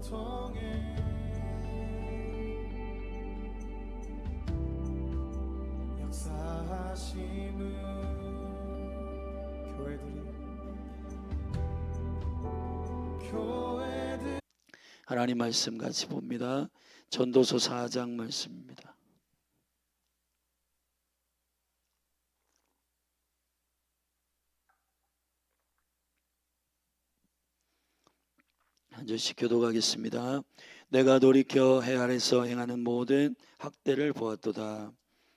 통해 역사하심은 교회들 하나님 말씀 같이 봅니다. 전도서 4장 말씀입니다. 한 절씩 교독하겠습니다. 내가 돌이켜 해 아래서 행하는 모든 학대를 보았도다.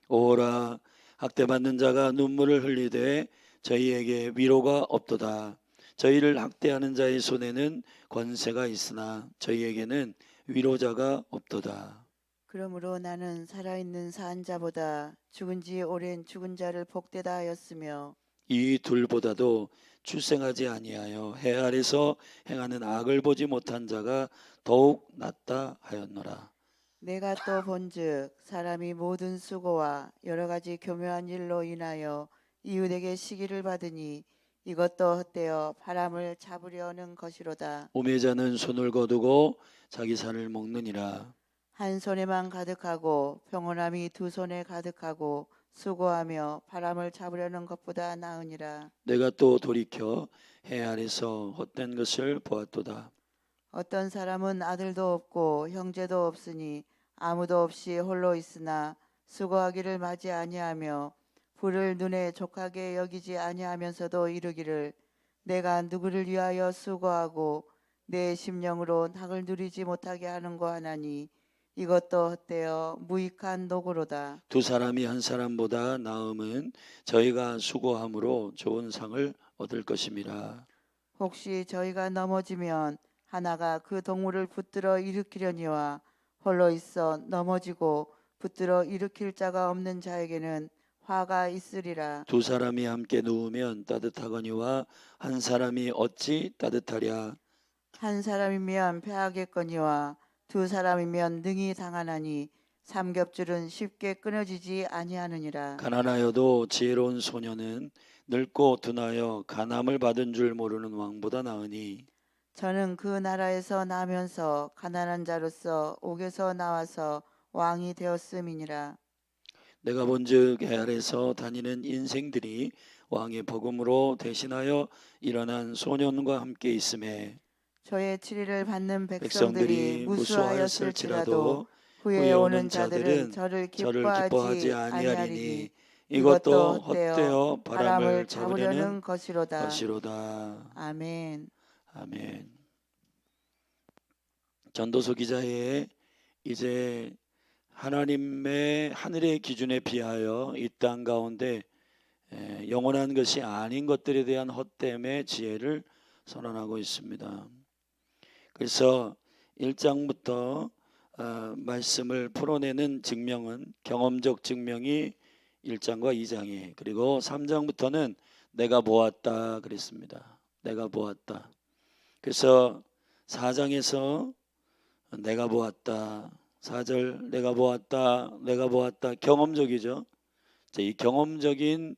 오라, 학대받는 자가 눈물을 흘리되 저희에게 위로가 없도다. 저희를 학대하는 자의 손에는 권세가 있으나 저희에게는 위로자가 없도다. 그러므로 나는 살아있는 산 자보다 죽은 지 오랜 죽은 자를 복되다 하였으며 이 둘보다도 출생하지 아니하여 해 아래서 행하는 악을 보지 못한 자가 더욱 낫다 하였노라. 내가 또 본즉 사람이 모든 수고와 여러 가지 교묘한 일로 인하여 이웃에게 시기를 받으니 이것도 헛되어 바람을 잡으려는 것이로다. 우매자는 손을 거두고 자기 살을 먹느니라. 한 손에만 가득하고 평온함이 두 손에 가득하고 수고하며 바람을 잡으려는 것보다 나으니라. 내가 또 돌이켜 해 아래서 헛된 것을 보았도다. 어떤 사람은 아들도 없고 형제도 없으니 아무도 없이 홀로 있으나 수고하기를 맞이 아니하며 불을 눈에 족하게 여기지 아니하면서도 이르기를 내가 누구를 위하여 수고하고 내 심령으로 낙을 누리지 못하게 하는고 하나니 이것도 헛되어 무익한 노고로다. 두 사람이 한 사람보다 나음은 저희가 수고함으로 좋은 상을 얻을 것임이라. 혹시 저희가 넘어지면 하나가 그 동물을 붙들어 일으키려니와 홀로 있어 넘어지고 붙들어 일으킬 자가 없는 자에게는 화가 있으리라. 두 사람이 함께 누우면 따뜻하거니와 한 사람이 어찌 따뜻하랴. 한 사람이면 패하겠거니와 두 사람이면 능히 당하나니 삼겹줄은 쉽게 끊어지지 아니하느니라. 가난하여도 지혜로운 소녀는 늙고 둔하여 간암을 받은 줄 모르는 왕보다 나으니 저는 그 나라에서 나면서 가난한 자로서 옥에서 나와서 왕이 되었음이니라. 내가 본즉 해 아래서 다니는 인생들이 왕의 복음으로 대신하여 일어난 소년과 함께 있음에 저의 치리를 받는 백성들이 백성들이 무수하였을지라도 후에 오는 자들은 저를 기뻐하지 아니하리니 이것도 헛되어 바람을 잡으려는 것이로다. 아멘. 아멘. 전도서 기자의 이제 하나님의 하늘의 기준에 비하여 이 땅 가운데 영원한 것이 아닌 것들에 대한 헛됨의 지혜를 선언하고 있습니다. 그래서 1장부터 말씀을 풀어내는 증명은 경험적 증명이 1장과 2장에, 그리고 3장부터는 내가 보았다 그랬습니다. 내가 보았다. 그래서 4장에서 내가 보았다, 4절 내가 보았다, 내가 보았다, 경험적이죠. 이 경험적인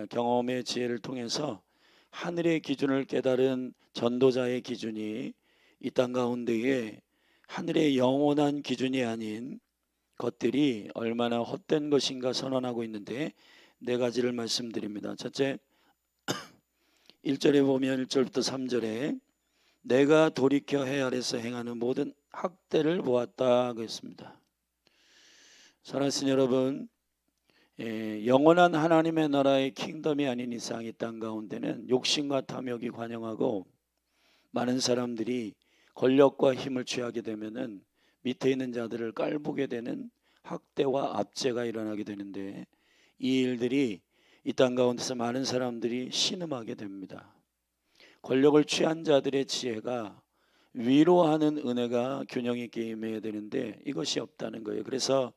경험의 지혜를 통해서 하늘의 기준을 깨달은 전도자의 기준이 이 땅 가운데에 하늘의 영원한 기준이 아닌 것들이 얼마나 헛된 것인가 선언하고 있는데 네 가지를 말씀드립니다. 첫째, 1절에 보면 1절부터 3절에 내가 돌이켜 해 아래서 행하는 모든 학대를 보았다 그랬습니다. 사랑하는 여러분, 영원한 하나님의 나라의 킹덤이 아닌 이상 이 땅 가운데는 욕심과 탐욕이 관영하고 많은 사람들이 권력과 힘을 취하게 되면은 밑에 있는 자들을 깔보게 되는 학대와 압제가 일어나게 되는데 이 일들이 이 땅 가운데서 많은 사람들이 신음하게 됩니다. 권력을 취한 자들의 지혜가 위로하는 은혜가 균형 있게 임해야 되는데 이것이 없다는 거예요. 그래서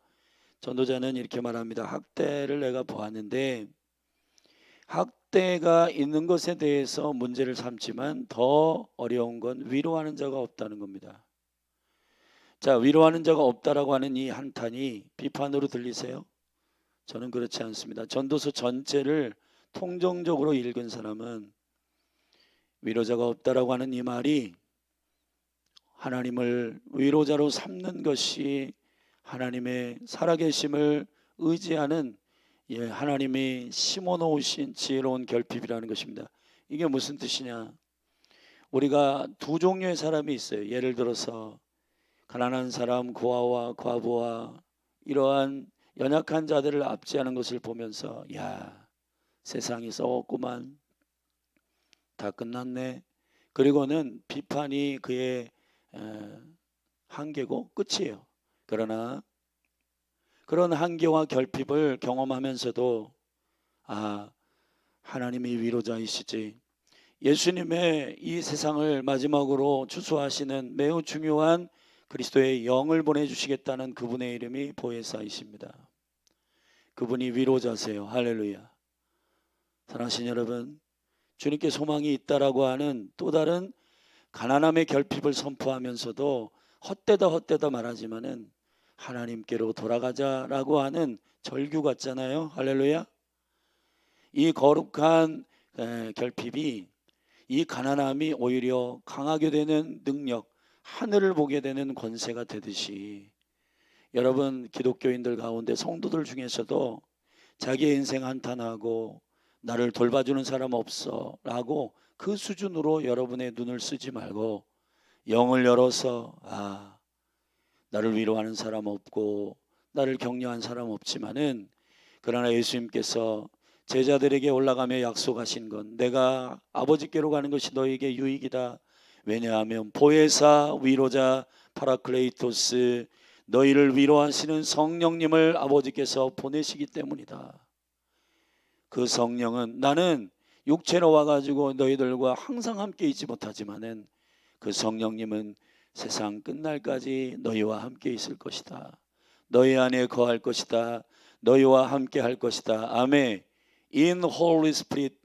전도자는 이렇게 말합니다. 학대를 내가 보았는데 학대가 있는 것에 대해서 문제를 삼지만 더 어려운 건 위로하는 자가 없다는 겁니다. 자, 위로하는 자가 없다라고 하는 이 한탄이 비판으로 들리세요? 저는 그렇지 않습니다. 전도서 전체를 통정적으로 읽은 사람은 위로자가 없다라고 하는 이 말이 하나님을 위로자로 삼는 것이 하나님의 살아계심을 의지하는 하나님이 심어놓으신 지혜로운 결핍이라는 것입니다. 이게 무슨 뜻이냐? 우리가 두 종류의 사람이 있어요. 예를 들어서 가난한 사람, 고아와 과부와 이러한 연약한 자들을 압제하는 것을 보면서 야, 세상이 썩었구만, 다 끝났네. 그리고는 비판이 그의 한계고 끝이에요. 그러나 그런 한계와 결핍을 경험하면서도 하나님이 위로자이시지. 예수님의 이 세상을 마지막으로 추수하시는 매우 중요한 그리스도의 영을 보내주시겠다는 그분의 이름이 보혜사이십니다. 그분이 위로자세요. 할렐루야. 사랑하신 여러분, 주님께 소망이 있다라고 하는 또 다른 가난함의 결핍을 선포하면서도 헛되다 말하지만은 하나님께로 돌아가자라고 하는 절규 같잖아요. 할렐루야. 이 거룩한 결핍이, 이 가난함이 오히려 강하게 되는 능력, 하늘을 보게 되는 권세가 되듯이 여러분 기독교인들 가운데 성도들 중에서도 자기의 인생 한탄하고 나를 돌봐주는 사람 없어 라고 그 수준으로 여러분의 눈을 쓰지 말고 영을 열어서 나를 위로하는 사람 없고 나를 격려한 사람 없지만은 그러나 예수님께서 제자들에게 올라가며 약속하신 건 내가 아버지께로 가는 것이 너에게 유익이다. 왜냐하면 보혜사, 위로자, 파라클레이토스, 너희를 위로하시는 성령님을 아버지께서 보내시기 때문이다. 그 성령은 나는 육체로 와가지고 너희들과 항상 함께 있지 못하지만은 그 성령님은 세상 끝날까지 너희와 함께 있을 것이다. 너희 안에 거할 것이다. 너희와 함께 할 것이다. 아멘. In Holy Spirit,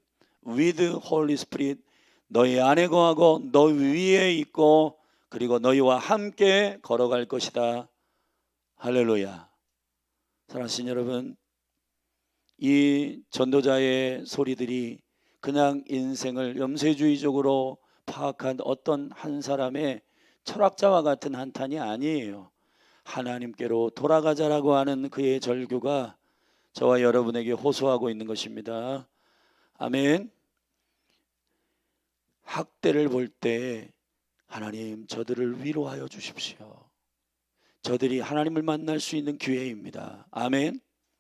with Holy Spirit, 너희 안에 거하고 너 위에 있고 그리고 너희와 함께 걸어갈 것이다. 할렐루야. 사랑하신 여러분, 이 전도자의 소리들이 그냥 인생을 염세주의적으로 파악한 어떤 한 사람의 철학자와 같은 한탄이 아니에요. 하나님께로 돌아가자라고 하는 그의 절규가 저와 여러분에게 호소하고 있는 것입니다. 아멘. 학대를 볼 때 하나님 저들을 위로하여 주십시오. 저들이 하나님을 만날 수 있는 기회입니다. 아멘.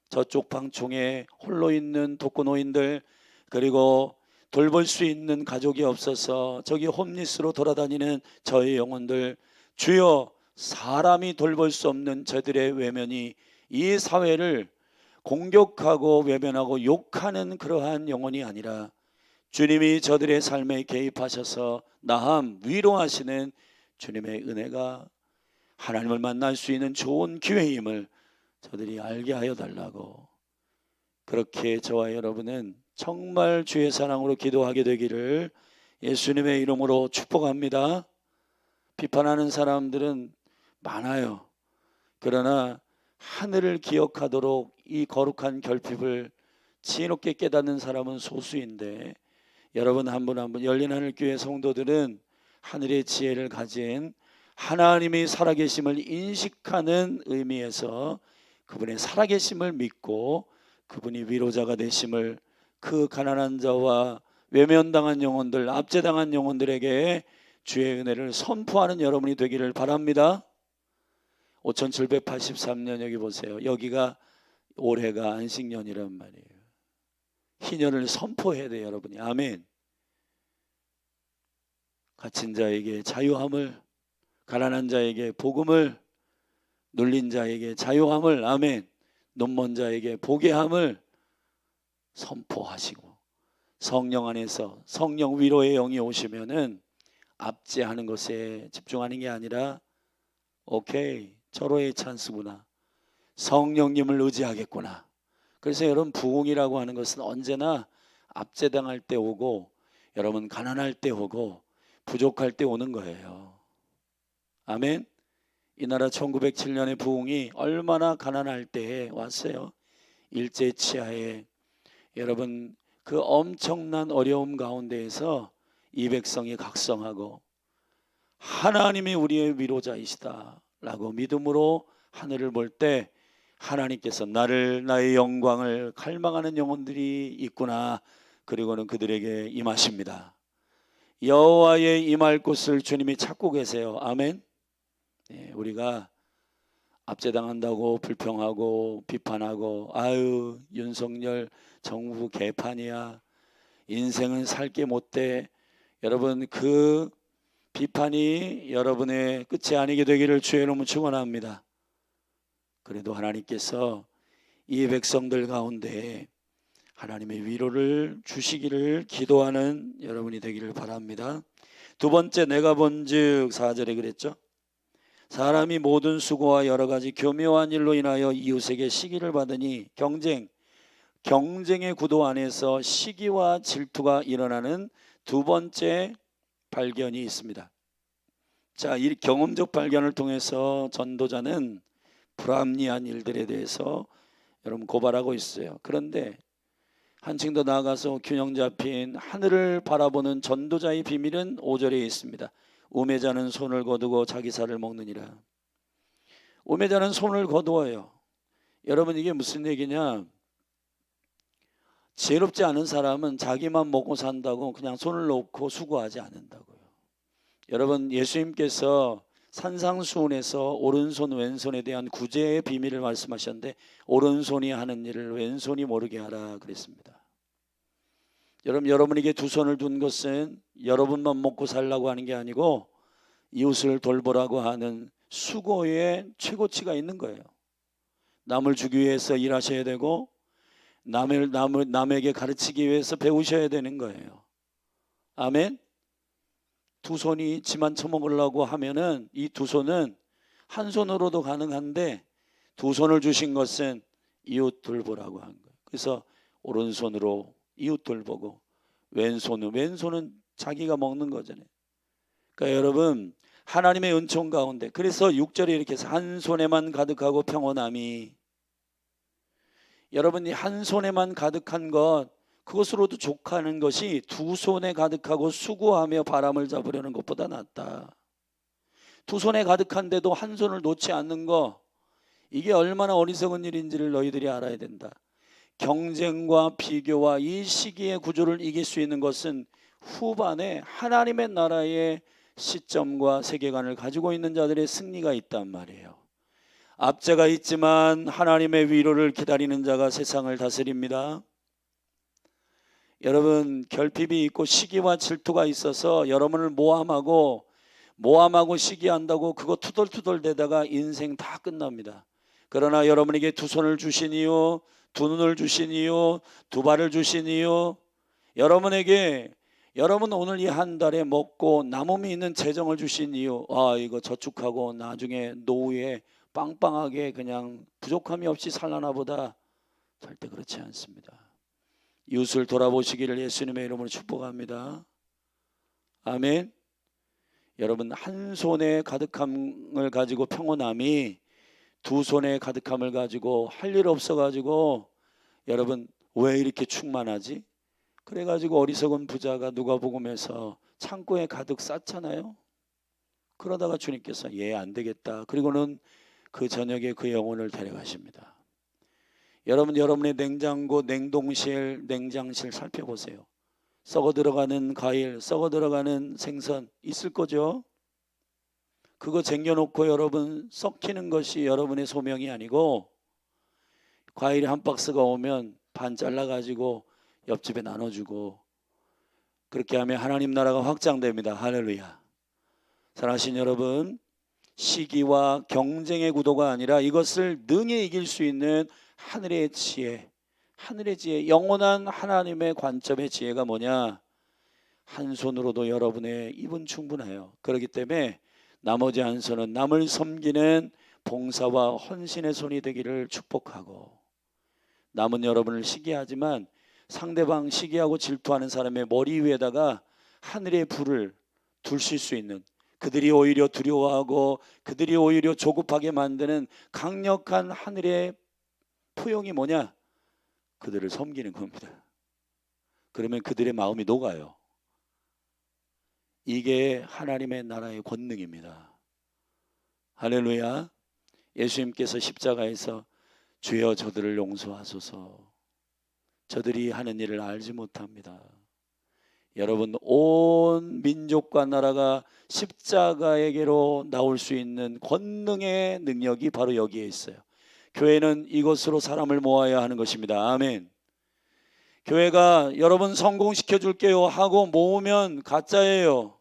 저쪽 방충에 홀로 있는 독거노인들, 그리고 돌볼 수 있는 가족이 없어서 저기 홈리스로 돌아다니는 저의 영혼들, 주여 사람이 돌볼 수 없는 저들의 외면이 이 사회를 공격하고 외면하고 욕하는 그러한 영혼이 아니라 주님이 저들의 삶에 개입하셔서 나함 위로하시는 주님의 은혜가 하나님을 만날 수 있는 좋은 기회임을 저들이 알게 하여 달라고, 그렇게 저와 여러분은 정말 주의 사랑으로 기도하게 되기를 예수님의 이름으로 축복합니다. 비판하는 사람들은 많아요. 그러나 하늘을 기억하도록 이 거룩한 결핍을 지혜롭게 깨닫는 사람은 소수인데, 여러분 한 분 한 분 열린 하늘교회 성도들은 하늘의 지혜를 가진 하나님이 살아계심을 인식하는 의미에서 그분의 살아계심을 믿고 그분이 위로자가 되심을, 그 가난한 자와 외면당한 영혼들, 압제당한 영혼들에게 주의 은혜를 선포하는 여러분이 되기를 바랍니다. 5783년 여기 보세요. 여기가 올해가 안식년이란 말이에요. 희년을 선포해야 돼요, 여러분이. 아멘. 갇힌 자에게 자유함을, 가난한 자에게 복음을, 눌린 자에게 자유함을, 아멘, 눈먼 자에게 보게 함을 선포하시고, 성령 안에서 성령 위로의 영이 오시면은 압제하는 것에 집중하는 게 아니라 오케이, 절호의 찬스구나, 성령님을 의지하겠구나. 그래서 여러분 부흥이라고 하는 것은 언제나 압제당할 때 오고, 여러분 가난할 때 오고, 부족할 때 오는 거예요. 아멘. 이 나라 1907년의 부흥이 얼마나 가난할 때에 왔어요. 일제치하에 여러분 그 엄청난 어려움 가운데에서 이 백성이 각성하고 하나님이 우리의 위로자이시다 라고 믿음으로 하늘을 볼 때 하나님께서 나의 영광을 갈망하는 영혼들이 있구나, 그리고는 그들에게 임하십니다. 여호와의 임할 곳을 주님이 찾고 계세요. 아멘. 우리가 압제당한다고 불평하고 비판하고, 아유 윤석열 정부 개판이야, 인생은 살 게 못돼, 여러분 그 비판이 여러분의 끝이 아니게 되기를 주의 이름으로 축원합니다. 그래도 하나님께서 이 백성들 가운데 하나님의 위로를 주시기를 기도하는 여러분이 되기를 바랍니다. 두 번째, 내가 본즉 4절에 그랬죠. 사람이 모든 수고와 여러 가지 교묘한 일로 인하여 이웃에게 시기를 받으니 경쟁의 구도 안에서 시기와 질투가 일어나는 두 번째 발견이 있습니다. 자, 이 경험적 발견을 통해서 전도자는 불합리한 일들에 대해서 여러분 고발하고 있어요. 그런데 한층 더 나아가서 균형 잡힌 하늘을 바라보는 전도자의 비밀은 5절에 있습니다. 우매자는 손을 거두고 자기 살을 먹느니라. 우매자는 손을 거두어요. 여러분 이게 무슨 얘기냐? 지혜롭지 않은 사람은 자기만 먹고 산다고 그냥 손을 놓고 수고하지 않는다고요. 여러분 예수님께서 산상수훈에서 오른손 왼손에 대한 구제의 비밀을 말씀하셨는데, 오른손이 하는 일을 왼손이 모르게 하라 그랬습니다. 여러분에게 두 손을 둔 것은 여러분만 먹고 살라고 하는 게 아니고 이웃을 돌보라고 하는 수고의 최고치가 있는 거예요. 남을 주기 위해서 일하셔야 되고 남에게 가르치기 위해서 배우셔야 되는 거예요. 아멘. 두 손이 지만 처먹으려고 하면은 이 두 손은 한 손으로도 가능한데 두 손을 주신 것은 이웃 돌보라고 한 거예요. 그래서 오른손으로 이웃 돌보고 왼손은 자기가 먹는 거잖아요. 그러니까 여러분 하나님의 은총 가운데, 그래서 6절에 이렇게 해서 한 손에만 가득하고 평온함이, 여러분이 한 손에만 가득한 것 그것으로도 족하는 것이 두 손에 가득하고 수고하며 바람을 잡으려는 것보다 낫다. 두 손에 가득한데도 한 손을 놓지 않는 거, 이게 얼마나 어리석은 일인지를 너희들이 알아야 된다. 경쟁과 비교와 이 시기의 구조를 이길 수 있는 것은 후반에 하나님의 나라의 시점과 세계관을 가지고 있는 자들의 승리가 있단 말이에요. 압제가 있지만 하나님의 위로를 기다리는 자가 세상을 다스립니다. 여러분 결핍이 있고 시기와 질투가 있어서 여러분을 모함하고 시기한다고 그거 투덜투덜대다가 인생 다 끝납니다. 그러나 여러분에게 두 손을 주신 이유, 두 눈을 주신 이유, 두 발을 주신 이유, 여러분 오늘 이 한 달에 먹고 남음이 있는 재정을 주신 이유, 이거 저축하고 나중에 노후에 빵빵하게 그냥 부족함이 없이 살라나 보다. 절대 그렇지 않습니다. 이웃을 돌아보시기를 예수님의 이름으로 축복합니다. 아멘. 여러분 한 손에 가득함을 가지고 평온함이 두 손에 가득함을 가지고 할 일 없어가지고, 여러분 왜 이렇게 충만하지? 그래가지고 어리석은 부자가 누가복음에서 창고에 가득 쌌잖아요. 그러다가 주님께서 얘 안 되겠다, 그리고는 그 저녁에 그 영혼을 데려가십니다. 여러분의 냉장고, 냉동실, 냉장실 살펴보세요. 썩어 들어가는 과일, 썩어 들어가는 생선 있을 거죠. 그거 쟁여놓고 여러분 썩히는 것이 여러분의 소명이 아니고, 과일이 한 박스가 오면 반 잘라가지고 옆집에 나눠주고, 그렇게 하면 하나님 나라가 확장됩니다. 할렐루야. 사랑하신 여러분, 시기와 경쟁의 구도가 아니라 이것을 능히 이길 수 있는 하늘의 지혜, 영원한 하나님의 관점의 지혜가 뭐냐? 한 손으로도 여러분의 입은 충분해요. 그렇기 때문에 나머지 한 손은 남을 섬기는 봉사와 헌신의 손이 되기를 축복하고, 남은 여러분을 시기하지만 상대방 시기하고 질투하는 사람의 머리 위에다가 하늘의 불을 둘실 수 있는, 그들이 오히려 두려워하고 그들이 오히려 조급하게 만드는 강력한 하늘의 포용이 뭐냐? 그들을 섬기는 겁니다. 그러면 그들의 마음이 녹아요. 이게 하나님의 나라의 권능입니다. 할렐루야. 예수님께서 십자가에서 주여 저들을 용서하소서, 저들이 하는 일을 알지 못합니다. 여러분, 온 민족과 나라가 십자가에게로 나올 수 있는 권능의 능력이 바로 여기에 있어요. 교회는 이것으로 사람을 모아야 하는 것입니다. 아멘. 교회가 여러분 성공시켜 줄게요 하고 모으면 가짜예요.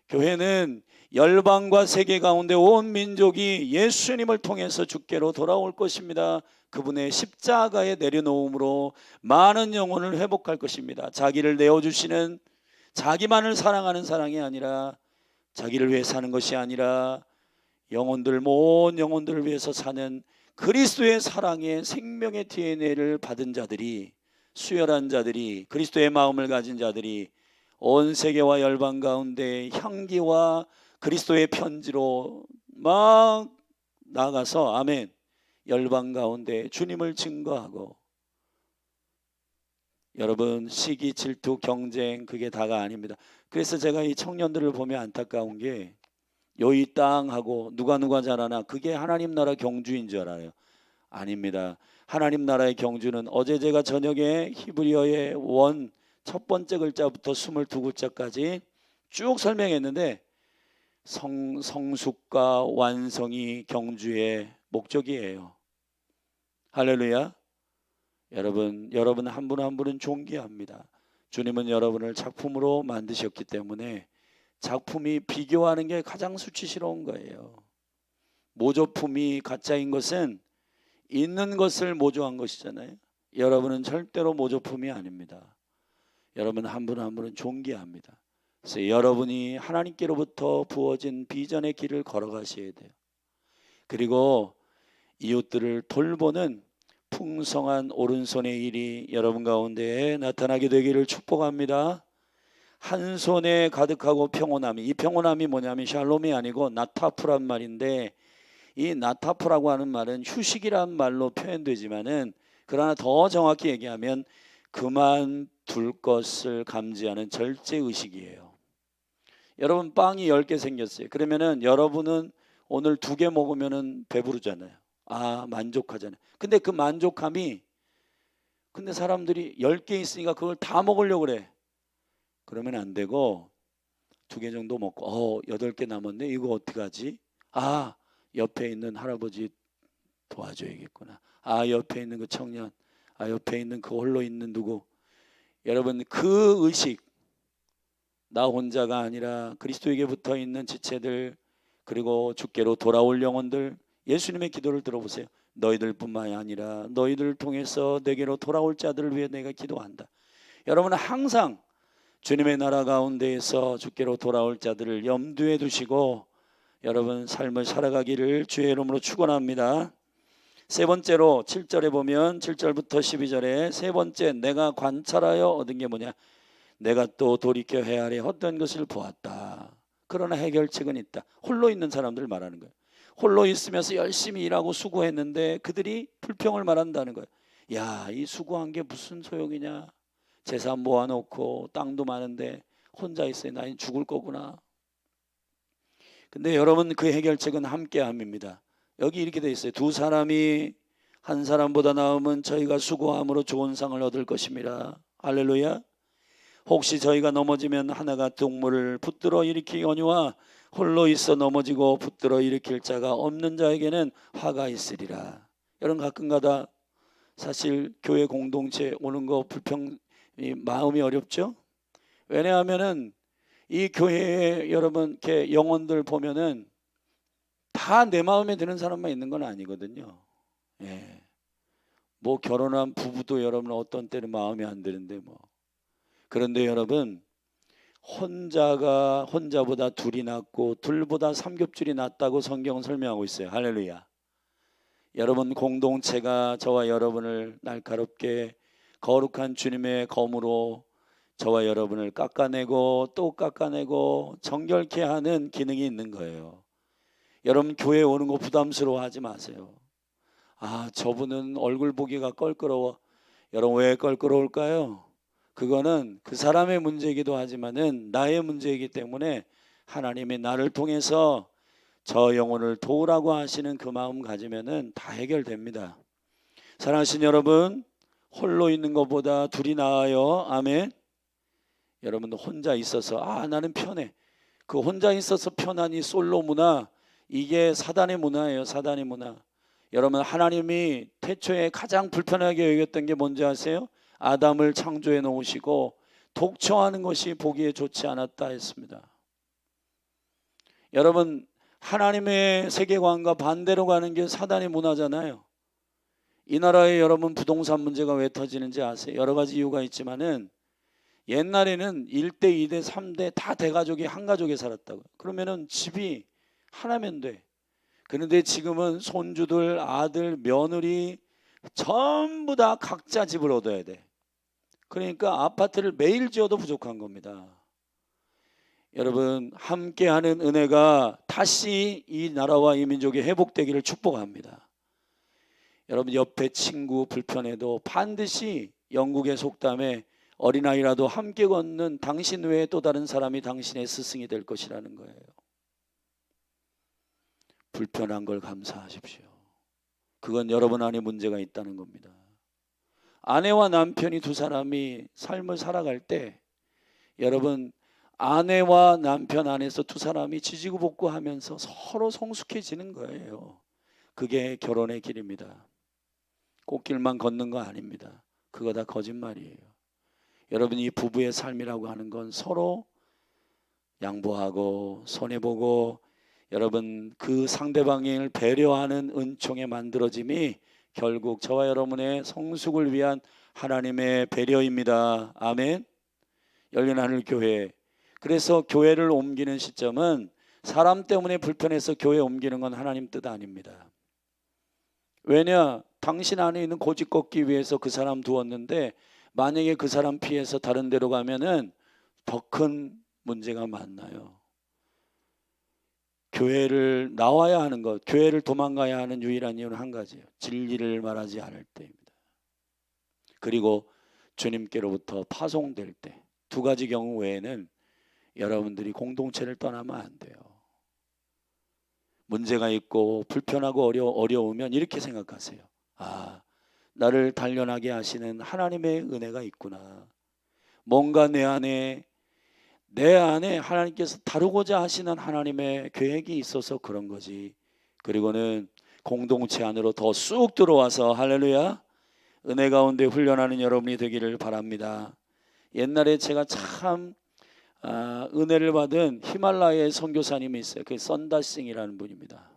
교회는 열방과 세계 가운데 온 민족이 예수님을 통해서 주께로 돌아올 것입니다. 그분의 십자가에 내려놓음으로 많은 영혼을 회복할 것입니다. 자기를 내어주시는, 자기만을 사랑하는 사랑이 아니라, 자기를 위해 사는 것이 아니라 영혼들, 모든 영혼들을 위해서 사는 그리스도의 사랑의 생명의 DNA를 받은 자들이, 수혈한 자들이, 그리스도의 마음을 가진 자들이 온 세계와 열방 가운데 향기와 그리스도의 편지로 막 나가서, 아멘, 열방 가운데 주님을 증거하고, 여러분 시기, 질투, 경쟁 그게 다가 아닙니다. 그래서 제가 이 청년들을 보면 안타까운 게, 여기 땅하고 누가 잘하나 그게 하나님 나라 경주인 줄 알아요. 아닙니다. 하나님 나라의 경주는 어제 제가 저녁에 히브리어의 원 첫 번째 글자부터 22글자까지 쭉 설명했는데, 성숙과 완성이 경주의 목적이에요. 할렐루야. 여러분 한 분 한 분은 존귀합니다. 주님은 여러분을 작품으로 만드셨기 때문에 작품이 비교하는 게 가장 수치스러운 거예요. 모조품이 가짜인 것은 있는 것을 모조한 것이잖아요. 여러분은 절대로 모조품이 아닙니다. 여러분 한 분 한 분은 존귀합니다. 그래서 여러분이 하나님께로부터 부어진 비전의 길을 걸어가셔야 돼요. 그리고 이웃들을 돌보는 풍성한 오른손의 일이 여러분 가운데 나타나게 되기를 축복합니다. 한 손에 가득하고 평온함이, 이 평온함이 뭐냐면 샬롬이 아니고 나타프란 말인데, 이 나타프라고 하는 말은 휴식이란 말로 표현되지만은, 그러나 더 정확히 얘기하면 그만둘 것을 감지하는 절제의식이에요. 여러분 빵이 10개 생겼어요. 그러면은 여러분은 오늘 2개 먹으면은 배부르잖아요. 만족하잖아요. 근데 그 만족함이, 근데 사람들이 10개 있으니까 그걸 다 먹으려고 그래. 그러면 안 되고 2개 정도 먹고 8개 남았네, 이거 어떡하지? 옆에 있는 할아버지 도와줘야겠구나. 옆에 있는 그 청년, 옆에 있는 그 홀로 있는 누구. 여러분 그 의식, 나 혼자가 아니라 그리스도에게 붙어있는 지체들, 그리고 주께로 돌아올 영혼들, 예수님의 기도를 들어보세요. 너희들뿐만이 아니라 너희들을 통해서 내게로 돌아올 자들을 위해 내가 기도한다. 여러분은 항상 주님의 나라 가운데에서 주께로 돌아올 자들을 염두에 두시고 여러분 삶을 살아가기를 주의 이름으로 축원합니다. 세 번째로 7절에 보면 7절부터 12절에 세 번째, 내가 관찰하여 얻은 게 뭐냐? 내가 또 돌이켜 헤아려 헛된 것을 보았다. 그러나 해결책은 있다. 홀로 있는 사람들 말하는 거예요. 홀로 있으면서 열심히 일하고 수고했는데 그들이 불평을 말한다는 거예요. 이 수고한 게 무슨 소용이냐? 재산 모아놓고 땅도 많은데 혼자 있어요. 나 죽을 거구나. 근데 여러분 그 해결책은 함께함입니다. 여기 이렇게 돼 있어요. 2사람이 한 사람보다 나으면 저희가 수고함으로 좋은 상을 얻을 것입니다. 할렐루야. 혹시 저희가 넘어지면 하나가 동물을 붙들어 일으키거니와 홀로 있어 넘어지고 붙들어 일으킬 자가 없는 자에게는 화가 있으리라. 여러분 가끔가다 사실 교회 공동체 오는 거 마음이 어렵죠. 왜냐하면은 이 교회에 여러분 이렇게 영혼들 보면은 다 내 마음에 드는 사람만 있는 건 아니거든요. 뭐 결혼한 부부도 여러분 어떤 때는 마음에 안 드는데 뭐. 그런데 여러분 혼자보다 둘이 낫고 둘보다 삼겹줄이 낫다고 성경은 설명하고 있어요. 할렐루야. 여러분 공동체가 저와 여러분을 날카롭게 거룩한 주님의 검으로 저와 여러분을 깎아내고 또 깎아내고 정결케 하는 기능이 있는 거예요. 여러분 교회 오는 거 부담스러워하지 마세요. 저분은 얼굴 보기가 껄끄러워. 여러분 왜 껄끄러울까요? 그거는 그 사람의 문제이기도 하지만은 나의 문제이기 때문에 하나님이 나를 통해서 저 영혼을 도우라고 하시는 그 마음 가지면은 다 해결됩니다. 사랑하신 여러분, 홀로 있는 것보다 둘이 나아요. 아멘. 여러분 혼자 있어서 나는 편해. 그 혼자 있어서 편한 이 솔로 문화, 이게 사단의 문화예요. 사단의 문화. 여러분 하나님이 태초에 가장 불편하게 여겼던 게 뭔지 아세요? 아담을 창조해 놓으시고 독청하는 것이 보기에 좋지 않았다 했습니다. 여러분 하나님의 세계관과 반대로 가는 게 사단의 문화잖아요. 이 나라에 여러분 부동산 문제가 왜 터지는지 아세요? 여러 가지 이유가 있지만은 옛날에는 1대, 2대, 3대 다 대가족이 한 가족에 살았다고요. 그러면은 집이 하나면 돼. 그런데 지금은 손주들, 아들, 며느리 전부 다 각자 집을 얻어야 돼. 그러니까 아파트를 매일 지어도 부족한 겁니다. 여러분 함께하는 은혜가 다시 이 나라와 이 민족이 회복되기를 축복합니다. 여러분 옆에 친구 불편해도 반드시 영국의 속담에 어린아이라도 함께 걷는 당신 외에 또 다른 사람이 당신의 스승이 될 것이라는 거예요. 불편한 걸 감사하십시오. 그건 여러분 안에 문제가 있다는 겁니다. 아내와 남편이 두 사람이 삶을 살아갈 때 여러분 아내와 남편 안에서 두 사람이 지지고 볶고 하면서 서로 성숙해지는 거예요. 그게 결혼의 길입니다. 꽃길만 걷는 거 아닙니다. 그거 다 거짓말이에요. 여러분 이 부부의 삶이라고 하는 건 서로 양보하고 손해보고 여러분 그 상대방을 배려하는 은총에 만들어짐이 결국 저와 여러분의 성숙을 위한 하나님의 배려입니다. 아멘. 열린 하늘 교회. 그래서 교회를 옮기는 시점은 사람 때문에 불편해서 교회 옮기는 건 하나님 뜻 아닙니다. 왜냐? 당신 안에 있는 고집 꺾기 위해서 그 사람 두었는데 만약에 그 사람 피해서 다른 데로 가면은 더 큰 문제가 많나요? 교회를 나와야 하는 것, 교회를 도망가야 하는 유일한 이유는 한 가지예요. 진리를 말하지 않을 때입니다. 그리고 주님께로부터 파송될 때. 두 가지 경우 외에는 여러분들이 공동체를 떠나면 안 돼요. 문제가 있고 불편하고 어려우면 이렇게 생각하세요. 나를 단련하게 하시는 하나님의 은혜가 있구나. 뭔가 내 안에 하나님께서 다루고자 하시는 하나님의 계획이 있어서 그런 거지. 그리고는 공동체 안으로 더 쑥 들어와서 할렐루야 은혜 가운데 훈련하는 여러분이 되기를 바랍니다. 옛날에 제가 참 은혜를 받은 히말라야의 선교사님이 있어요. 그게 썬다싱이라는 분입니다.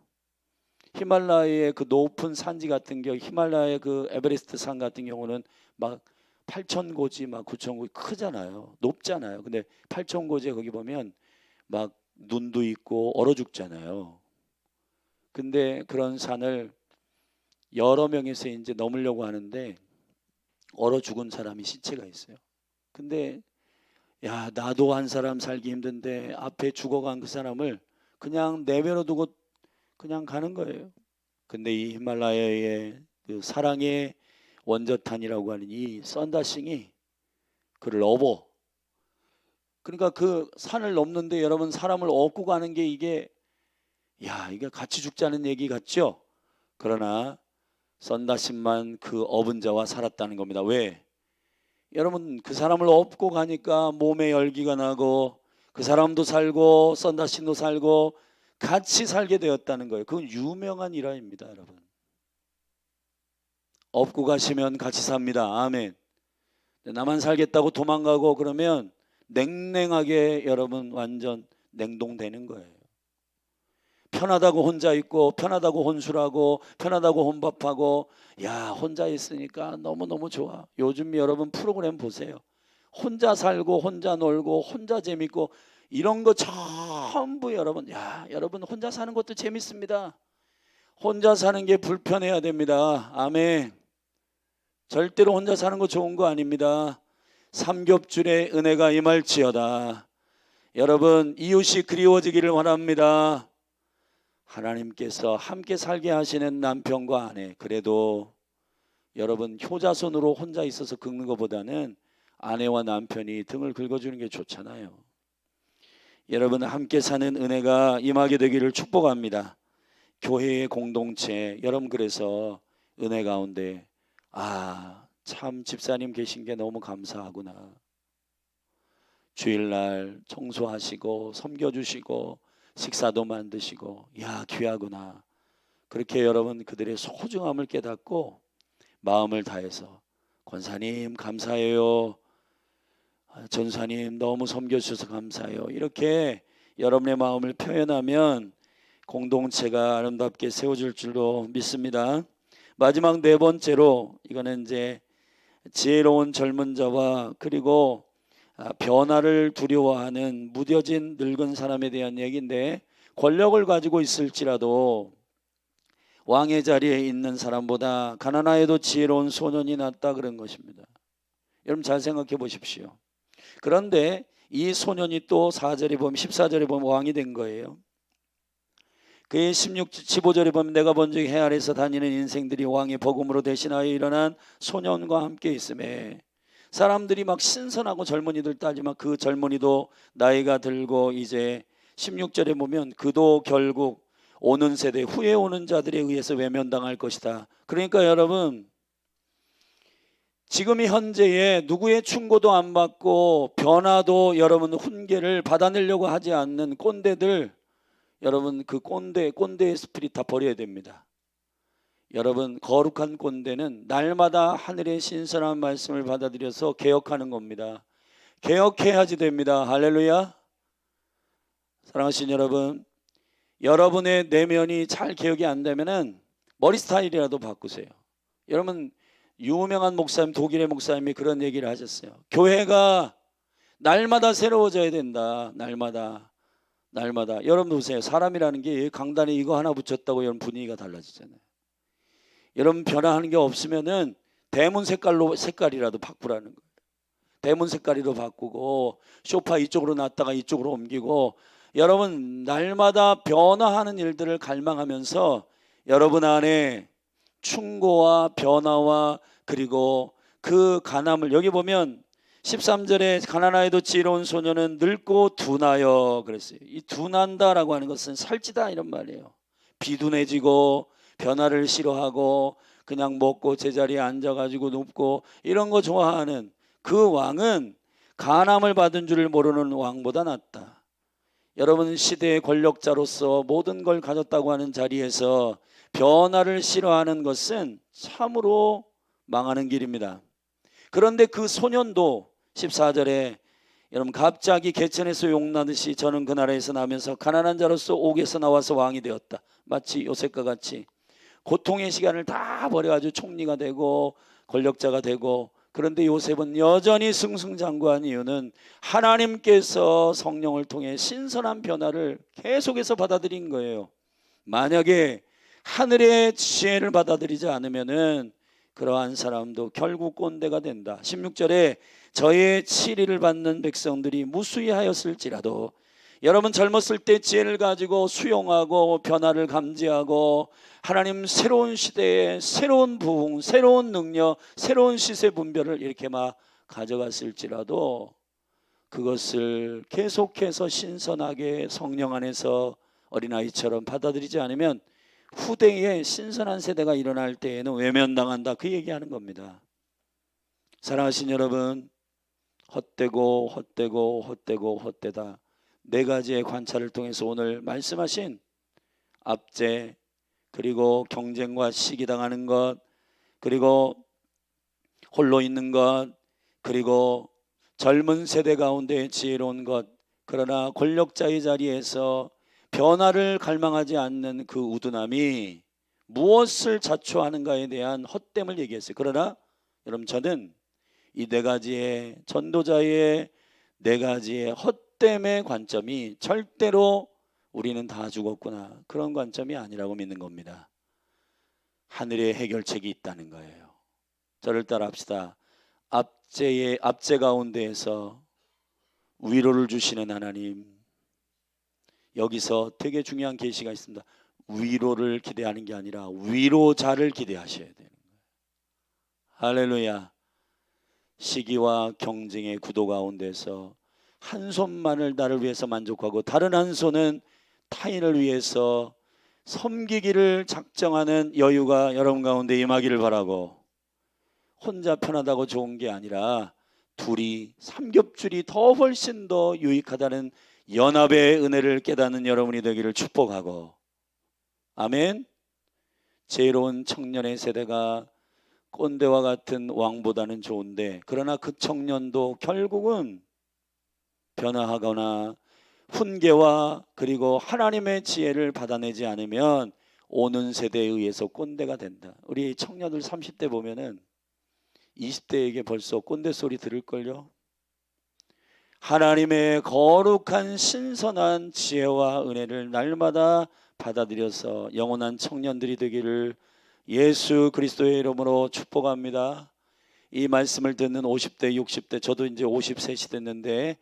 히말라야의 그 높은 산지 같은 경우, 히말라야의 그 에베레스트 산 같은 경우는 막 8,000고지 막 9,000고지 크잖아요. 높잖아요. 근데 8,000고지에 거기 보면 막 눈도 있고 얼어 죽잖아요. 근데 그런 산을 여러 명이서 이제 넘으려고 하는데 얼어 죽은 사람이 시체가 있어요. 근데 나도 한 사람 살기 힘든데 앞에 죽어간 그 사람을 그냥 내버려 두고 그냥 가는 거예요. 근데 이 히말라야의 그 사랑의 원저탄이라고 하는 이 썬다싱이 그를 업어. 그러니까 그 산을 넘는데 여러분 사람을 업고 가는 게 이게 같이 죽자는 얘기 같죠? 그러나 썬다싱만 그 업은 자와 살았다는 겁니다. 왜? 여러분 그 사람을 업고 가니까 몸에 열기가 나고 그 사람도 살고 썬다싱도 살고 같이 살게 되었다는 거예요. 그건 유명한 일화입니다, 여러분. 업고 가시면 같이 삽니다. 아멘. 나만 살겠다고 도망가고 그러면 냉랭하게 여러분 완전 냉동되는 거예요. 편하다고 혼자 있고 편하다고 혼술하고 편하다고 혼밥하고 혼자 있으니까 너무너무 좋아. 요즘 여러분 프로그램 보세요. 혼자 살고 혼자 놀고 혼자 재밌고 이런 거 전부 여러분 혼자 사는 것도 재밌습니다. 혼자 사는 게 불편해야 됩니다. 아멘. 절대로 혼자 사는 거 좋은 거 아닙니다. 삼겹줄의 은혜가 임할지어다. 여러분 이웃이 그리워지기를 원합니다. 하나님께서 함께 살게 하시는 남편과 아내, 그래도 여러분 효자손으로 혼자 있어서 긁는 것보다는 아내와 남편이 등을 긁어주는 게 좋잖아요. 여러분, 함께 사는 은혜가 임하게 되기를 축복합니다. 교회의 공동체, 여러분, 그래서 은혜 가운데 참 집사님 계신 게 너무 감사하구나. 주일날 청소하시고 섬겨주시고 식사도 만드시고, 귀하구나. 그렇게 여러분 그들의 소중함을 깨닫고 마음을 다해서 권사님 감사해요, 전사님 너무 섬겨주셔서 감사해요, 이렇게 여러분의 마음을 표현하면 공동체가 아름답게 세워질 줄로 믿습니다. 마지막 네 번째로, 이거는 이제 지혜로운 젊은 자와 그리고 변화를 두려워하는 무뎌진 늙은 사람에 대한 얘기인데, 권력을 가지고 있을지라도 왕의 자리에 있는 사람보다 가난하여도 지혜로운 소년이 낫다, 그런 것입니다. 여러분 잘 생각해 보십시오. 그런데 이 소년이 또 4절에 보면, 14절에 보면 왕이 된 거예요. 그의 15절에 보면 내가 본 적이 해 아래서 다니는 인생들이 왕의 복음으로 대신하여 일어난 소년과 함께 있음에, 사람들이 막 신선하고 젊은이들 따지만 그 젊은이도 나이가 들고, 이제 16절에 보면 그도 결국 오는 세대, 후에 오는 자들에 의해서 외면당할 것이다. 그러니까 여러분, 지금 이 현재에 누구의 충고도 안 받고 변화도 여러분 훈계를 받아내려고 하지 않는 꼰대들, 여러분 그 꼰대의 스피릿 다 버려야 됩니다. 여러분, 거룩한 꼰대는 날마다 하늘의 신선한 말씀을 받아들여서 개혁하는 겁니다. 개혁해야지 됩니다. 할렐루야. 사랑하신 여러분, 여러분의 내면이 잘 개혁이 안 되면은 머리 스타일이라도 바꾸세요. 여러분, 유명한 목사님, 독일의 목사님이 그런 얘기를 하셨어요. 교회가 날마다 새로워져야 된다. 날마다. 여러분 보세요. 사람이라는 게 강단에 이거 하나 붙였다고 여러분 분위기가 달라지잖아요. 여러분 변화하는 게 없으면은 대문 색깔이라도 바꾸라는 거예요. 대문 색깔이로 바꾸고, 소파 이쪽으로 놨다가 이쪽으로 옮기고, 여러분 날마다 변화하는 일들을 갈망하면서 여러분 안에 충고와 변화와 그리고 그 간함을, 여기 보면 13절에 가난하여도 지혜로운 소년은 늙고 둔하여 그랬어요. 이 둔한다라고 하는 것은 살찌다 이런 말이에요. 비둔해지고 변화를 싫어하고 그냥 먹고 제자리에 앉아가지고 눕고 이런 거 좋아하는 그 왕은 간함을 받은 줄을 모르는 왕보다 낫다. 여러분, 시대의 권력자로서 모든 걸 가졌다고 하는 자리에서 변화를 싫어하는 것은 참으로 망하는 길입니다. 그런데 그 소년도 14절에 여러분, 갑자기 개천에서 용나듯이 저는 그 나라에서 나면서 가난한 자로서 옥에서 나와서 왕이 되었다. 마치 요셉과 같이 고통의 시간을 다 버려가지고 총리가 되고 권력자가 되고, 그런데 요셉은 여전히 승승장구한 이유는 하나님께서 성령을 통해 신선한 변화를 계속해서 받아들인 거예요. 만약에 하늘의 지혜를 받아들이지 않으면은 그러한 사람도 결국 꼰대가 된다. 16절에 저의 치리를 받는 백성들이 무수히하였을지라도, 여러분 젊었을 때 지혜를 가지고 수용하고 변화를 감지하고 하나님 새로운 시대에 새로운 부흥, 새로운 능력, 새로운 시세 분별을 이렇게 막 가져갔을지라도 그것을 계속해서 신선하게 성령 안에서 어린아이처럼 받아들이지 않으면 후대에 신선한 세대가 일어날 때에는 외면당한다, 그 얘기하는 겁니다. 사랑하신 여러분, 헛되고 헛되다 네 가지의 관찰을 통해서 오늘 말씀하신 압제, 그리고 경쟁과 시기당하는 것, 그리고 홀로 있는 것, 그리고 젊은 세대 가운데 지혜로운 것, 그러나 권력자의 자리에서 변화를 갈망하지 않는 그 우둔함이 무엇을 자초하는가에 대한 헛됨을 얘기했어요. 그러나 여러분, 저는 이 네 가지의 전도자의 네 가지의 헛됨의 관점이 절대로 우리는 다 죽었구나, 그런 관점이 아니라고 믿는 겁니다. 하늘의 해결책이 있다는 거예요. 저를 따라 합시다. 압제 가운데에서 위로를 주시는 하나님, 여기서 되게 중요한 계시가 있습니다. 위로를 기대하는 게 아니라 위로자를 기대하셔야 되는 거예요. 할렐루야. 시기와 경쟁의 구도 가운데서 한 손만을 나를 위해서 만족하고 다른 한 손은 타인을 위해서 섬기기를 작정하는 여유가 여러분 가운데 임하기를 바라고, 혼자 편하다고 좋은 게 아니라 둘이 삼겹줄이 더 훨씬 더 유익하다는 연합의 은혜를 깨닫는 여러분이 되기를 축복하고, 아멘. 지혜로운 청년의 세대가 꼰대와 같은 왕보다는 좋은데, 그러나 그 청년도 결국은 변화하거나 훈계와 그리고 하나님의 지혜를 받아내지 않으면 오는 세대에 의해서 꼰대가 된다. 우리 청년들 30대 보면은 20대에게 벌써 꼰대 소리 들을걸요. 하나님의 거룩한 신선한 지혜와 은혜를 날마다 받아들여서 영원한 청년들이 되기를 예수 그리스도의 이름으로 축복합니다. 이 말씀을 듣는 50대 60대, 저도 이제 53시 됐는데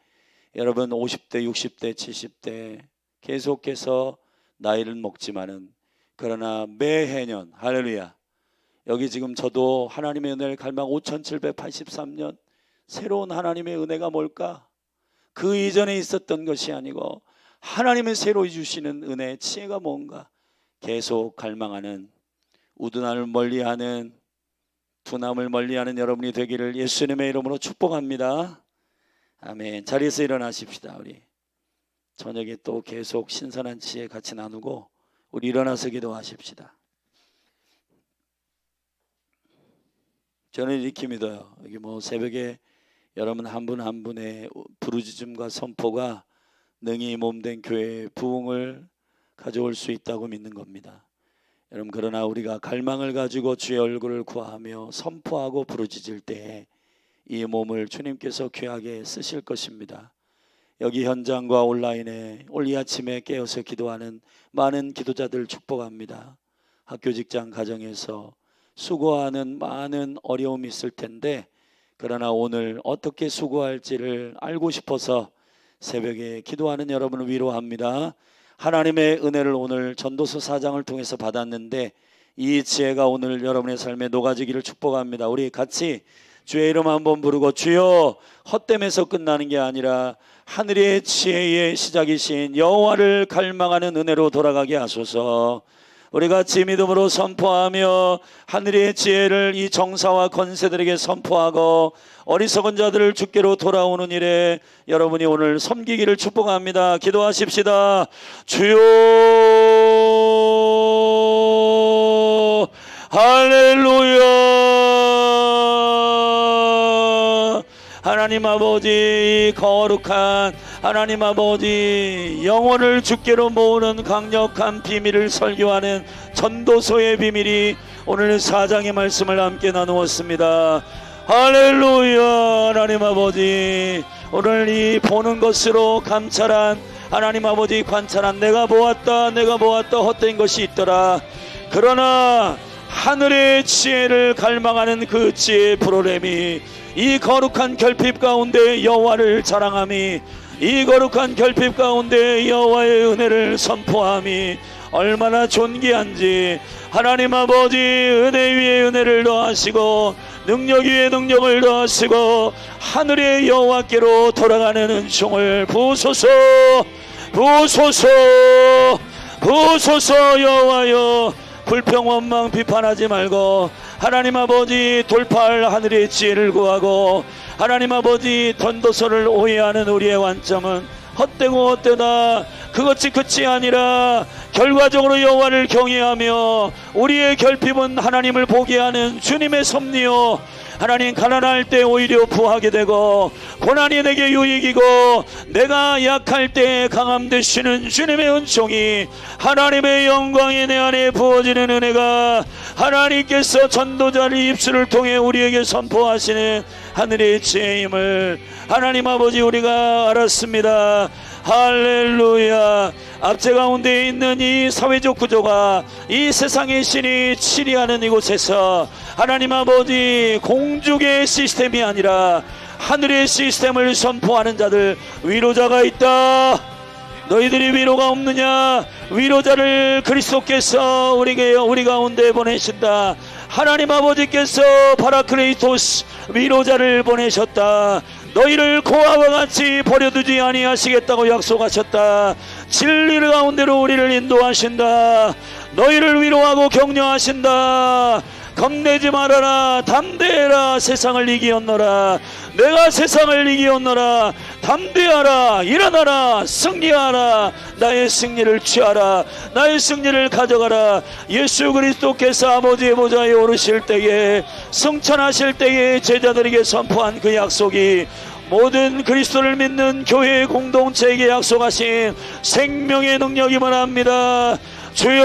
여러분 50대 60대 70대 계속해서 나이를 먹지만은 그러나 매해년, 할렐루야, 여기 지금 저도 하나님의 은혜를 갈망 5783년, 새로운 하나님의 은혜가 뭘까? 그 이전에 있었던 것이 아니고 하나님의 새로 주시는 은혜, 지혜가 뭔가 계속 갈망하는, 우둔함을 멀리하는, 두남을 멀리하는 여러분이 되기를 예수님의 이름으로 축복합니다. 아멘. 자리에서 일어나십시다. 우리 저녁에 또 계속 신선한 지혜 같이 나누고 우리 일어나서 기도하십시다. 저는 이렇게 믿어요. 여기 뭐 새벽에 여러분 한 분 한 분의 부르짖음과 선포가 능히 몸된 교회의 부흥을 가져올 수 있다고 믿는 겁니다. 여러분, 그러나 우리가 갈망을 가지고 주의 얼굴을 구하며 선포하고 부르짖을 때에 이 몸을 주님께서 귀하게 쓰실 것입니다. 여기 현장과 온라인에 올 이 아침에 깨어서 기도하는 많은 기도자들 축복합니다. 학교, 직장, 가정에서 수고하는 많은 어려움이 있을 텐데, 그러나 오늘 어떻게 수고할지를 알고 싶어서 새벽에 기도하는 여러분을 위로합니다. 하나님의 은혜를 오늘 전도서 4장을 통해서 받았는데 이 지혜가 오늘 여러분의 삶에 녹아지기를 축복합니다. 우리 같이 주의 이름 한번 부르고, 주여, 헛됨에서 끝나는 게 아니라 하늘의 지혜의 시작이신 여호와를 갈망하는 은혜로 돌아가게 하소서. 우리 같이 믿음으로 선포하며 하늘의 지혜를 이 정사와 권세들에게 선포하고 어리석은 자들을 주께로 돌아오는 일에 여러분이 오늘 섬기기를 축복합니다. 기도하십시다. 주여, 할렐루야. 하나님 아버지, 거룩한 하나님 아버지, 영혼을 주께로 모으는 강력한 비밀을 설교하는 전도서의 비밀이 오늘 4장의 말씀을 함께 나누었습니다. 할렐루야. 하나님 아버지, 오늘 이 보는 것으로 감찰한 하나님 아버지, 관찰한 내가 보았다 헛된 것이 있더라. 그러나 하늘의 지혜를 갈망하는 그 지혜의 프로그램이 이 거룩한 결핍 가운데 여호와를 자랑함이, 이 거룩한 결핍 가운데 여호와의 은혜를 선포함이 얼마나 존귀한지, 하나님 아버지, 은혜 위에 은혜를 더하시고 능력 위에 능력을 더하시고 하늘의 여호와께로 돌아가는 은총을 부으소서. 부으소서. 부으소서. 여호와여, 불평 원망 비판하지 말고 하나님 아버지, 돌파할 하늘의 지혜를 구하고 하나님 아버지, 전도서를 오해하는 우리의 관점은 헛되고 헛되다, 그것이 끝이 아니라 결과적으로 여호와를 경외하며 우리의 결핍은 하나님을 보게 하는 주님의 섭리요, 하나님, 가난할 때 오히려 부하게 되고 고난이 내게 유익이고 내가 약할 때 강함 되시는 주님의 은총이, 하나님의 영광이 내 안에 부어지는 은혜가 하나님께서 전도자를 입술을 통해 우리에게 선포하시는 하늘의 지혜임을 하나님 아버지 우리가 알았습니다. 할렐루야. 압제 가운데 있는 이 사회적 구조가 이 세상의 신이 치리하는 이곳에서 하나님 아버지, 공중의 시스템이 아니라 하늘의 시스템을 선포하는 자들, 위로자가 있다. 너희들이 위로가 없느냐? 위로자를 그리스도께서 우리 가운데 보내신다. 하나님 아버지께서 파라클레이토스 위로자를 보내셨다. 너희를 고아와 같이 버려두지 아니하시겠다고 약속하셨다. 진리 가운데로 우리를 인도하신다. 너희를 위로하고 격려하신다. 겁내지 말아라. 담대해라. 세상을 이기었노라. 내가 세상을 이기었노라. 담대하라. 일어나라. 승리하라. 나의 승리를 취하라. 나의 승리를 가져가라. 예수 그리스도께서 아버지의 보좌에 오르실 때에, 승천하실 때에 제자들에게 선포한 그 약속이 모든 그리스도를 믿는 교회 공동체에게 약속하신 생명의 능력임을 압니다. 주여,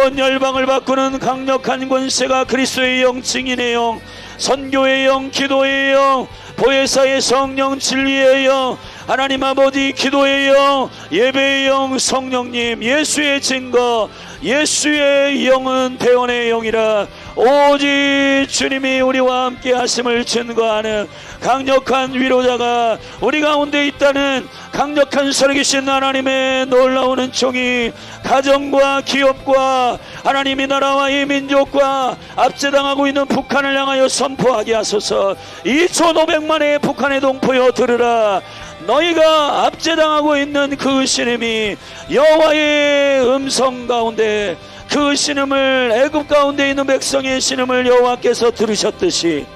온 열방을 바꾸는 강력한 권세가 그리스도의 영, 증인의 영, 선교의 영, 기도의 영, 보혜사의 성령, 진리의 영, 하나님 아버지 기도의 영, 예배의 영, 성령님, 예수의 증거, 예수의 영은 대원의 영이라. 오직 주님이 우리와 함께 하심을 증거하는 강력한 위로자가 우리 가운데 있다는 강력한 살아계신 하나님의 놀라운 은총이 가정과 기업과 하나님의 나라와 이 민족과 압제당하고 있는 북한을 향하여 선포하게 하소서. 2,500만의 북한의 동포여 들으라. 너희가 압제당하고 있는 그 신음이 여호와의 음성 가운데, 그 신음을, 애굽 가운데 있는 백성의 신음을 여호와께서 들으셨듯이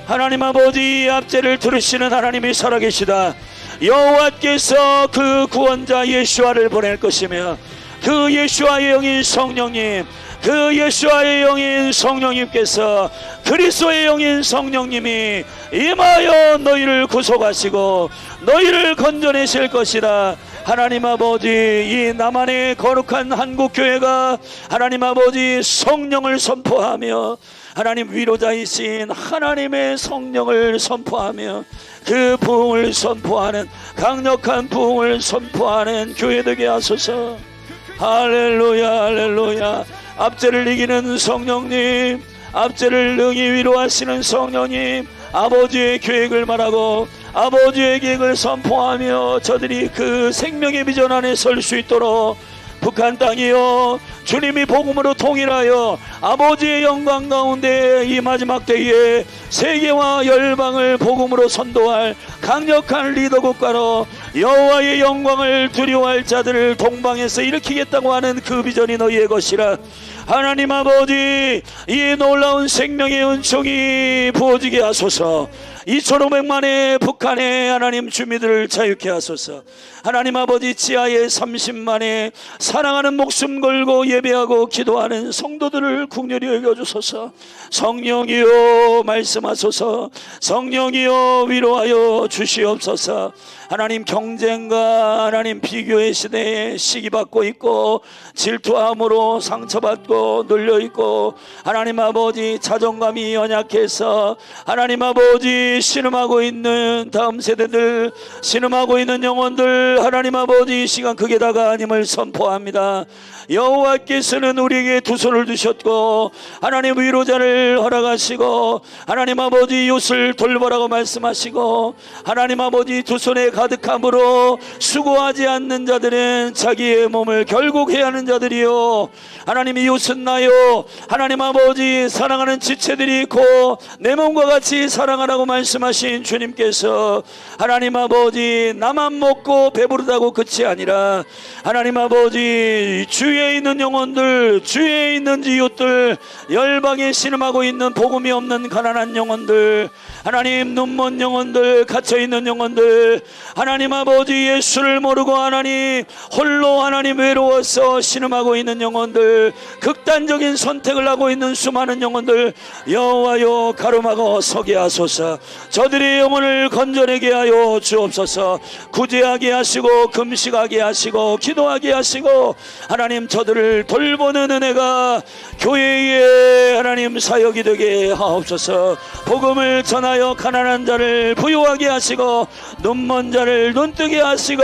하나님 아버지 압제를 들으시는 하나님이 살아계시다. 여호와께서 그 구원자 예수아를 보낼 것이며, 그 예수아의 영인 성령님, 그 예수아의 영인 성령님께서, 그리스도의 영인 성령님이 임하여 너희를 구속하시고 너희를 건져내실 것이다. 하나님 아버지, 이 남한의 거룩한 한국교회가 하나님 아버지 성령을 선포하며, 하나님 위로자이신 하나님의 성령을 선포하며, 그 부흥을 선포하는, 강력한 부흥을 선포하는 교회 되게 하소서. 할렐루야, 할렐루야. 압제를 이기는 성령님, 압제를 능히 위로하시는 성령님, 아버지의 계획을 말하고 아버지의 계획을 선포하며 저들이 그 생명의 비전 안에 설 수 있도록 북한 땅이요, 주님이 복음으로 통일하여 아버지의 영광 가운데 이 마지막 때에 세계와 열방을 복음으로 선도할 강력한 리더 국가로 여호와의 영광을 두려워할 자들을 동방에서 일으키겠다고 하는 그 비전이 너희의 것이라. 하나님 아버지, 이 놀라운 생명의 은총이 부어지게 하소서. 2,500만의 북한의 하나님 주민들을 자유케 하소서. 하나님 아버지, 지하에 30만의 사랑하는 목숨 걸고 예배하고 기도하는 성도들을 국률히 여겨주소서. 성령이여 말씀하소서. 성령이여 위로하여 주시옵소서. 하나님, 경쟁과 하나님 비교의 시대에 시기받고 있고 질투함으로 상처받고 눌려있고, 하나님 아버지 자존감이 연약해서 하나님 아버지 신음하고 있는 다음 세대들, 신음하고 있는 영혼들, 하나님 아버지 이 시간 극에 다가아님을 선포합니다. 여호와께서는 우리에게 두 손을 주셨고 하나님 위로자를 허락하시고, 하나님 아버지 이웃을 돌보라고 말씀하시고, 하나님 아버지 두 손에 가득함으로 수고하지 않는 자들은 자기의 몸을 결국 해야 하는 자들이요, 하나님 이웃은 나요, 하나님 아버지 사랑하는 지체들이 있고 내 몸과 같이 사랑하라고 말씀하신 주님께서, 하나님 아버지 나만 먹고 배부르다고 끝이 아니라 하나님 아버지 주위에 있는 영혼들, 주위에 있는 이웃들, 열방에 신음하고 있는 복음이 없는 가난한 영혼들, 하나님 눈먼 영혼들, 갇혀있는 영혼들, 하나님 아버지 예수를 모르고 하나님 홀로 하나님 외로워서 신음하고 있는 영혼들, 극단적인 선택을 하고 있는 수많은 영혼들 여호와여 가름하고 서게 하소서. 저들의 영혼을 건져내게 하여 주옵소서. 구제하게 하시고 금식하게 하시고 기도하게 하시고, 하나님 저들을 돌보는 은혜가 교회의 하나님 사역이 되게 하옵소서. 복음을 전하여 가난한 자를 부유하게 하시고 눈먼 자를 눈뜨게 하시고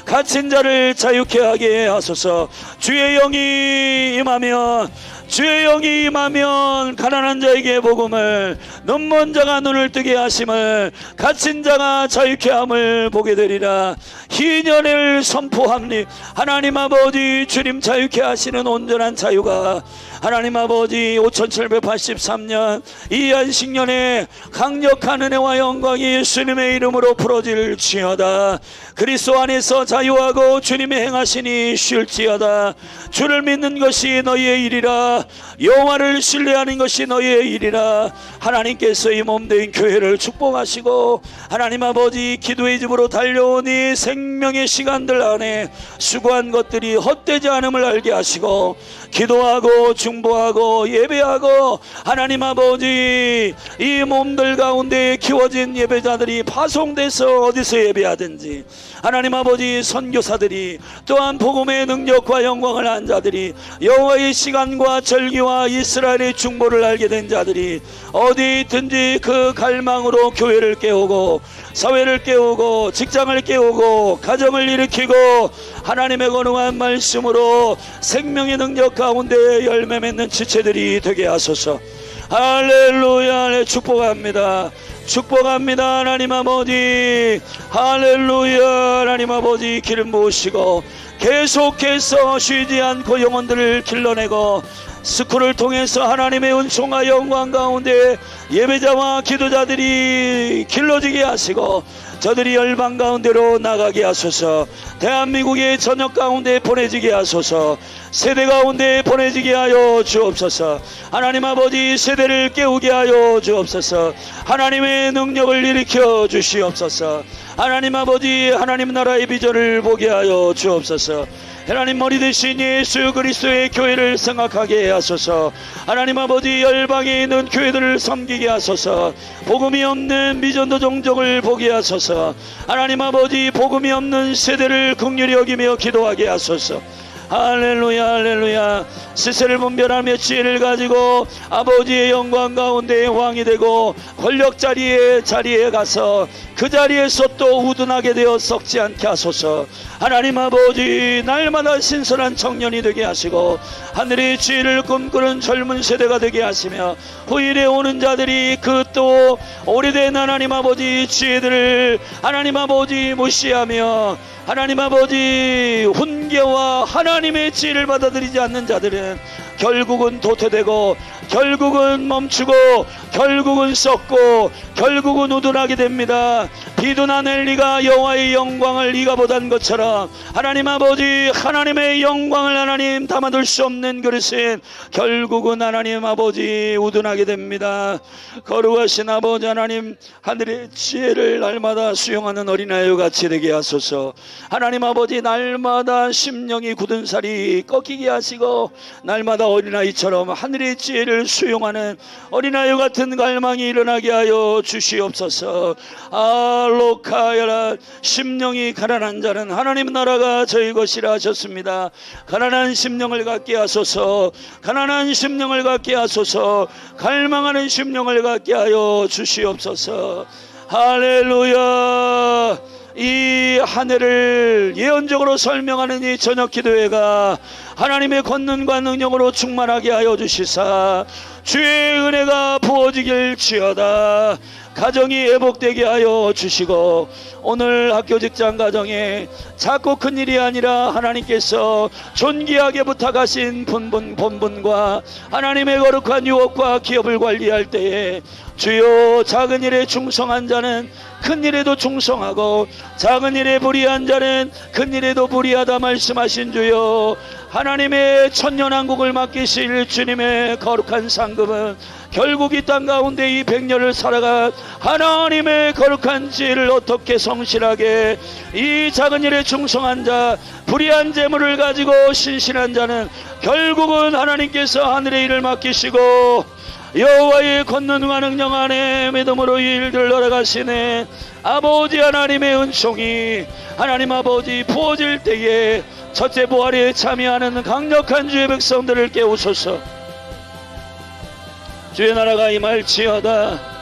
갇힌 자를 자유케 하게 하소서. 주의 영이 임하면, 주의 영이 임하면 가난한 자에게 복음을, 눈먼 자가 눈을 뜨게 하심을, 갇힌 자가 자유케 함을 보게 되리라. 희년을 선포합니다. 하나님 아버지, 주님 자유케 하시는 온전한 자유가 하나님 아버지 5783년 이 안식년에 강력한 은혜와 영광이 예수님의 이름으로 풀어질지어다. 그리스도 안에서 자유하고 주님의 행하시니 쉴지어다. 주를 믿는 것이 너희의 일이라, 여호와를 신뢰하는 것이 너희의 일이라. 하나님께서 이 몸된 교회를 축복하시고 하나님 아버지, 기도의 집으로 달려온 이 생명의 시간들 안에 수고한 것들이 헛되지 않음을 알게 하시고, 기도하고 중보하고 예배하고 하나님 아버지, 이 몸들 가운데 키워진 예배자들이 파송돼서 어디서 예배하든지 하나님 아버지, 선교사들이 또한 복음의 능력과 영광을 안 자들이, 여호와의 시간과 절기와 이스라엘의 중보를 알게 된 자들이 어디 있든지 그 갈망으로 교회를 깨우고 사회를 깨우고 직장을 깨우고 가정을 일으키고 하나님의 거룩한 말씀으로 생명의 능력 가운데 열매 맺는 지체들이 되게 하소서. 할렐루야. 네, 축복합니다. 축복합니다. 하나님 아버지, 할렐루야. 하나님 아버지, 기름 부으시고 계속해서 쉬지 않고 영혼들을 길러내고 스쿨을 통해서 하나님의 은총과 영광 가운데 예배자와 기도자들이 길러지게 하시고 저들이 열방 가운데로 나가게 하소서. 대한민국의 전역 가운데 보내지게 하소서. 세대 가운데 보내지게 하여 주옵소서. 하나님 아버지, 세대를 깨우게 하여 주옵소서. 하나님의 능력을 일으켜 주시옵소서. 하나님 아버지, 하나님 나라의 비전을 보게 하여 주옵소서. 하나님 머리 대신 예수 그리스도의 교회를 생각하게 하소서. 하나님 아버지, 열방에 있는 교회들을 섬기게 하소서. 복음이 없는 미전도 종족을 보게 하소서. 하나님 아버지, 복음이 없는 세대를 긍휼히 여기며 기도하게 하소서. 할렐루야. 할렐루야. 스스를 분별하며 지혜를 가지고 아버지의 영광 가운데 왕이 되고 권력 자리에 가서 그 자리에서 또 우둔하게 되어 썩지 않게 하소서. 하나님 아버지, 날마다 신선한 청년이 되게 하시고 하늘의 지혜를 꿈꾸는 젊은 세대가 되게 하시며 후일에 오는 자들이 그 또 오래된 하나님 아버지 지혜들을 하나님 아버지 무시하며 하나님 아버지 훈계와 하나님의 지혜를 받아들이지 않는 자들은 결국은 도태되고 결국은 멈추고 결국은 썩고 결국은 우둔하게 됩니다. 비두나 넬리가 여호와의 영광을 이가보단 것처럼 하나님 아버지, 하나님의 영광을 하나님 담아둘 수 없는 그릇은 결국은 하나님 아버지 우둔하게 됩니다. 거룩하신 아버지 하나님, 하늘의 지혜를 날마다 수용하는 어린아이와 같이 되게 하소서. 하나님 아버지, 날마다 심령이 굳은 살이 꺾이게 하시고 날마다 어린아이처럼 하늘의 지혜를 수용하는 어린아이 같은 갈망이 일어나게 하여 주시옵소서. 알로카야라. 심령이 가난한 자는 하나님 나라가 저희 것이라 하셨습니다. 가난한 심령을 갖게 하소서. 가난한 심령을 갖게 하소서. 갈망하는 심령을 갖게 하여 주시옵소서. 할렐루야. 이 한 해를 예언적으로 설명하는 이 저녁 기도회가 하나님의 권능과 능력으로 충만하게 하여 주시사 주의 은혜가 부어지길지어다. 가정이 회복되게 하여 주시고 오늘 학교 직장 가정에 작고 큰 일이 아니라 하나님께서 존귀하게 부탁하신 본분과 하나님의 거룩한 유업과 기업을 관리할 때에 주여, 작은 일에 충성한 자는 큰 일에도 충성하고 작은 일에 불의한 자는 큰 일에도 불의하다 말씀하신 주여, 하나님의 천년왕국을 맡기실 주님의 거룩한 상급은 결국 이 땅 가운데 이 100년을 살아간 하나님의 거룩한 지혜를 어떻게 성실하게 이 작은 일에 충성한 자, 불의한 재물을 가지고 신실한 자는 결국은 하나님께서 하늘의 일을 맡기시고 여호와의 권능과 능력 안에 믿음으로 일들 돌아가시네. 아버지 하나님의 은총이 하나님 아버지 부어질 때에 첫째 부활에 참여하는 강력한 주의 백성들을 깨우소서. 주의 나라가 임할지어다.